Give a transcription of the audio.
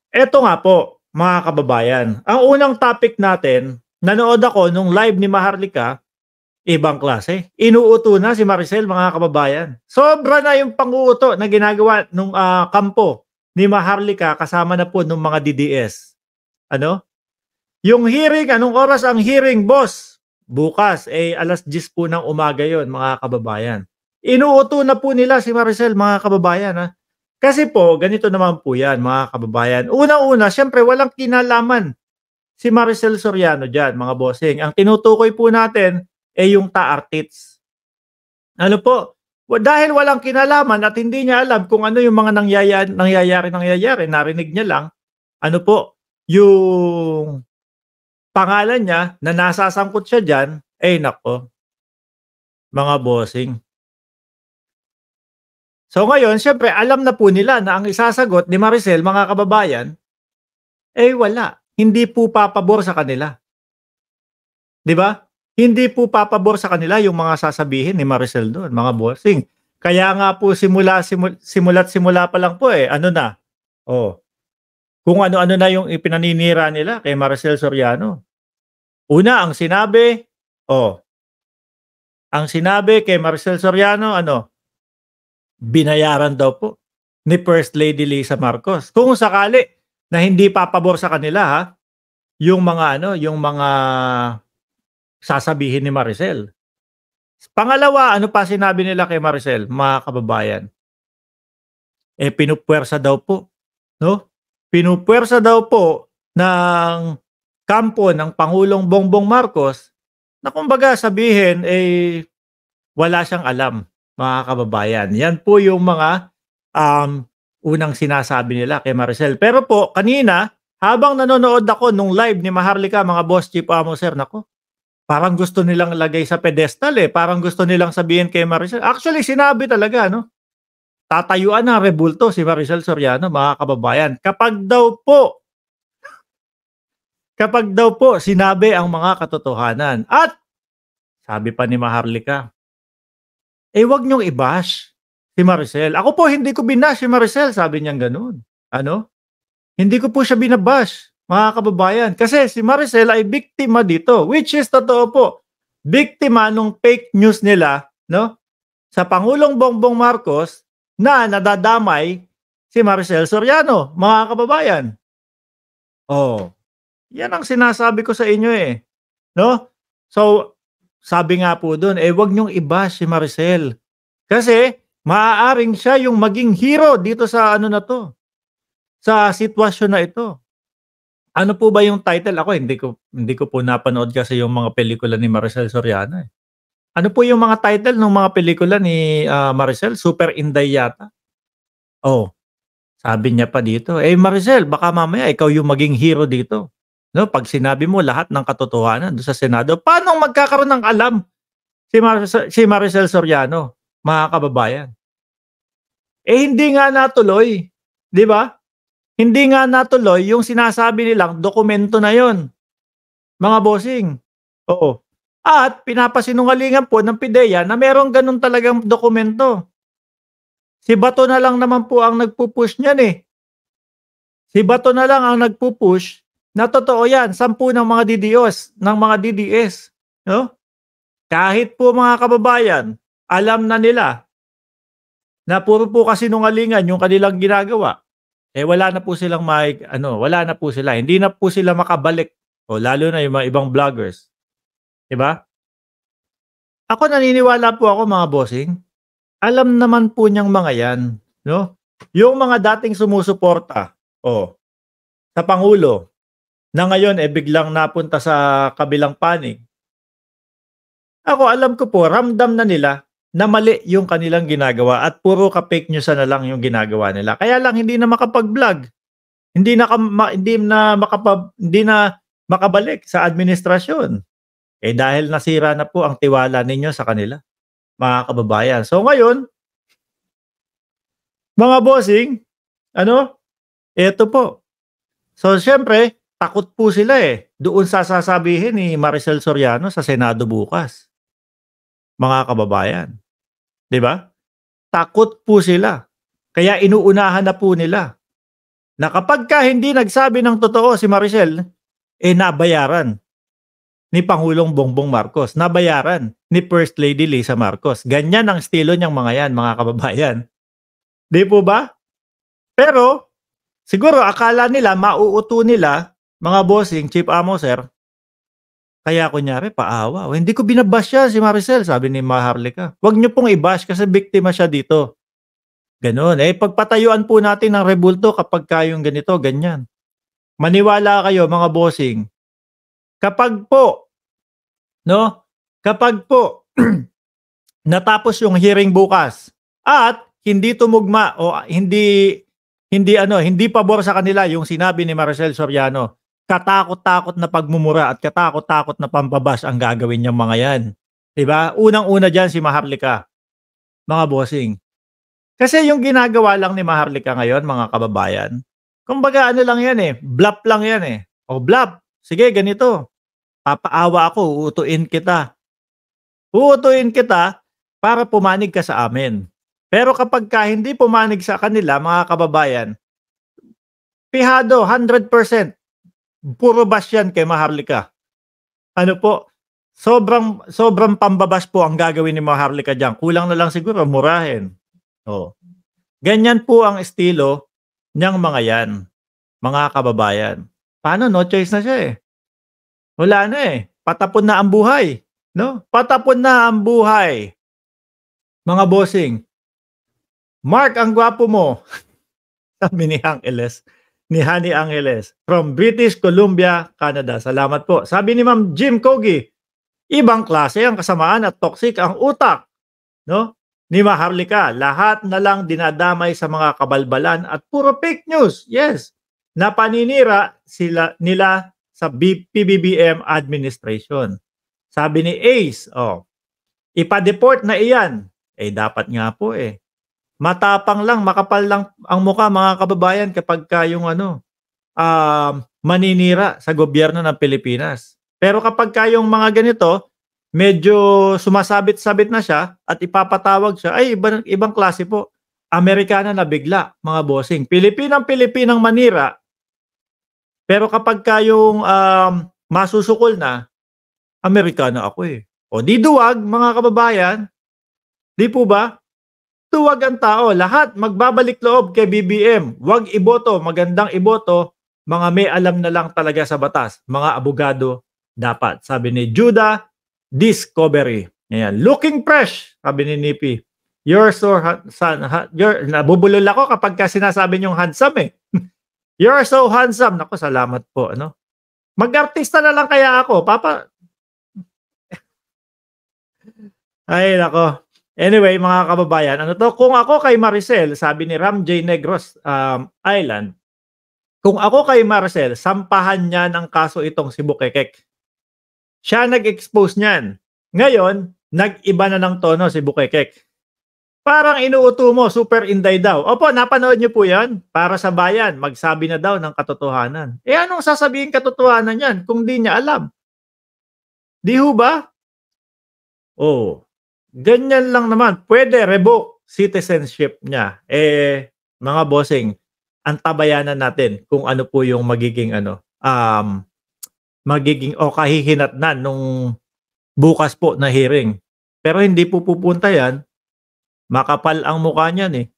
Eto nga po, mga kababayan, ang unang topic natin, nanood ako nung live ni Maharlika, ibang klase. Inuuto na si Maricel, mga kababayan. Sobra na yung pang-uuto na ginagawa nung, kampo ni Maharlika kasama na po nung mga DDS. Ano, yung hearing, anong oras ang hearing, boss? Bukas, eh, 10:00 po ng umaga yon, mga kababayan. Inuuto na po nila si Maricel, mga kababayan, kasi po ganito naman po 'yan, mga kababayan. Unang-una, siyempre walang kinalaman si Maricel Soriano diyan, mga bossing. Ang tinutukoy po natin, eh, yung Ta-Artits. Ano po, dahil walang kinalaman at hindi niya alam kung ano yung mga nangyayari, narinig niya lang, ano po, yung pangalan niya na nasasangkot siya diyan, eh, naku, mga bossing. So ngayon, siyempre alam na po nila na ang isasagot ni Maricel, mga kababayan, eh, wala. Hindi po papabor sa kanila, 'di ba? Hindi po papabor sa kanila yung mga sasabihin ni Maricel do'n, mga bossing. Kaya nga po simula't simula pa lang po, eh, ano na, oh, kung ano-ano na yung ipinaninira nila kay Maricel Soriano. Una, oh, ang sinabi kay Maricel Soriano ano, binayaran daw po ni First Lady Lisa Marcos. Kung sakali na hindi papabor sa kanila, yung mga ano, yung mga sasabihin ni Maricel. Pangalawa, ano pa sinabi nila kay Maricel, mga kababayan? Eh, pinupuwersa daw po, 'no? Pinupuwersa daw po ng kampo ng Pangulong Bongbong Marcos na kumbaga sabihin, eh, wala siyang alam, mga kababayan. Yan po yung mga, unang sinasabi nila kay Maricel. Pero po kanina, habang nanonood ako nung live ni Maharlika, mga boss, Chief Amo, sir, naku, parang gusto nilang lagay sa pedestal, eh, parang gusto nilang sabihin kay Maricel, actually sinabi talaga, 'no, tatayuan ng rebulto si Maricel Soriano, mga kababayan, kapag daw po sinabi ang mga katotohanan. At sabi pa ni Maharlika, eh, "Wag niyong i-bash si Maricel." Ako po hindi ko binash si Maricel, sabi niyang gano'n. Ano, hindi ko po siya bina-bash, mga kababayan, kasi si Maricel ay biktima dito, which is totoo po. Biktima nung fake news nila, 'no, sa Pangulong Bongbong Marcos na nadadamay si Maricel Soriano, mga kababayan. Oh, 'yan ang sinasabi ko sa inyo, eh, 'no? So, sabi nga po dun, eh, wag niyong i-bash si Maricel kasi maaaring siya yung maging hero dito sa ano na 'to, sa sitwasyon na ito. Ano po ba yung title? Ako hindi ko po napanood kasi yung mga pelikula ni Maricel Soriano, eh. Ano po yung mga title nung mga pelikula ni, Maricel? Super Inday yata? Oh, sabi niya pa dito, "Eh, Maricel, baka mamaya ikaw yung maging hero dito, 'no, 'pag sinabi mo lahat ng katotohanan dun sa Senado." Paano magkakaroon ng alam si Maricel Soriano, mga kababayan? Eh, hindi nga natuloy, 'di ba? Hindi nga natuloy yung sinasabi nilang dokumento na yon, mga bossing. Oo. At pinapasinungalingan po ng PIDEA na merong gano'n talagang dokumento. Si Bato na lang naman po ang nagpu-push niyan, eh. Si Bato na lang ang nagpu-push na totoo 'yan, 10 ng mga DDS, 'no? Kahit po, mga kababayan, alam na nila na puro po kasinungalingan yung kanilang ginagawa, eh, wala na po silang ano, wala na po sila, hindi na po sila makabalik, o lalo na yung mga ibang vloggers, 'di ba? Ako naniniwala po ako, mga bossing, alam naman po niyang mga 'yan, 'no? Yung mga dating sumusuporta, sa pangulo, na ngayon, eh, biglang napunta sa kabilang panig. Ako alam ko po, ramdam na nila na mali yung kanilang ginagawa at puro ka-fake news na lang yung ginagawa nila. Kaya lang hindi na makapag-vlog, hindi na makabalik sa administrasyon. Eh, dahil nasira na po ang tiwala ninyo sa kanila, mga kababayan. So ngayon, mga bossing, ano, eto po. So siyempre, takot po sila, eh, doon sa sasabihin ni Maricel Soriano sa Senado bukas, mga kababayan, 'di ba? Takot po sila. Kaya inuunahan na po nila na kapagka hindi nagsabi ng totoo si Maricel, nabayaran ni Pangulong Bongbong Marcos, nabayaran ni First Lady Lisa Marcos. Ganyan ang estilo niyang mga yan, mga kababayan. 'Di po ba? Pero siguro akala nila mauuto nila, mga bossing, Chief Amo sir, kaya kunyari paawa, "Hindi ko binabash siya si Maricel," sabi ni Maharlika. "Wag niyo pong i-bash kasi biktima siya dito." Gano'n. Pagpatayuan po natin ng rebulto kapagka yung ganito, ganyan. Maniwala kayo mga bossing, kapag po, no, kapag po natapos yung hearing bukas at hindi tumugma o hindi pabor sa kanila yung sinabi ni Maricel Soriano, katakot-takot na pagmumura at katakot-takot na pambabash ang gagawin niyang mga yan. 'Di ba? Unang-una diyan si Maharlika, mga bossing. Kasi yung ginagawa lang ni Maharlika ngayon, mga kababayan, kumbaga ano lang yan bluff lang yan O bluff, sige ganito, papaawa ako, uutuin kita. Uutuin kita para pumanig ka sa amin. Pero kapagka hindi pumanig sa kanila, mga kababayan, pihado, 100%, puro bash yan kay Maharlika. Ano po, sobrang pambabash po ang gagawin ni Maharlika diyan. Kulang na lang siguro murahin. Ganyan po ang estilo niyang mga yan, mga kababayan. Paano? No choice na siya Wala na patapon na ang buhay, no? Patapon na ang buhay. Mga bossing, Mark, ang gwapo mo. Sabi ni Honey Angeles from British Columbia, Canada. Salamat po. Sabi ni Ma'am Jim Kogi, ibang klase ang kasamaan at toxic ang utak, no? Ni Maharlika, lahat na lang dinadamay sa mga kabalbalan at puro fake news. Yes, na paninira nila sa PBBM administration. Sabi ni Ace, ipa-deport na iyan. Dapat nga po matapang lang, makapal lang ang mukha, mga kababayan, kapag yung maninira sa gobyerno ng Pilipinas. Pero kapag yung mga ganito, medyo sumasabit-sabit na siya at ipapatawag siya, ibang klase po. Amerikana na bigla, mga bossing. Pilipinang manira. Pero kapag yung masusukol na, Amerikana ako O di duwag, mga kababayan. Di po ba? Duwag ang tao. Lahat magbabalik loob kay BBM. Huwag iboto, magandang iboto. Mga may alam na lang talaga sa batas. Mga abogado dapat. Sabi ni Judah Discovery. Ayan. Looking fresh, sabi ni Nipi. You're so nabubulol ako kapag sinasabi niyong handsome You're so handsome. Naku, salamat po. Mag-artista na lang kaya ako. Ay, nako. Anyway, mga kababayan, kung ako kay Maricel, sabi ni Ram J. Negros Island, kung ako kay Maricel, sampahan niya ng kaso itong si Bukekek. Siya nag-expose niyan. Ngayon, nag-iba na ng tono si Bukekek. Parang inuuto mo, super inday daw. Opo, napanood niyo po yan? Para sa bayan, magsabi na daw ng katotohanan. Anong sasabihin katotohanan yan kung di niya alam? Di ho ba? Ganyan lang naman. Pwede revoke citizenship niya. Mga bossing, antabayanan natin kung ano po yung magiging kahihinatnan nung bukas po na hearing. Pero hindi po pupunta yan. Makapal ang mukha niyan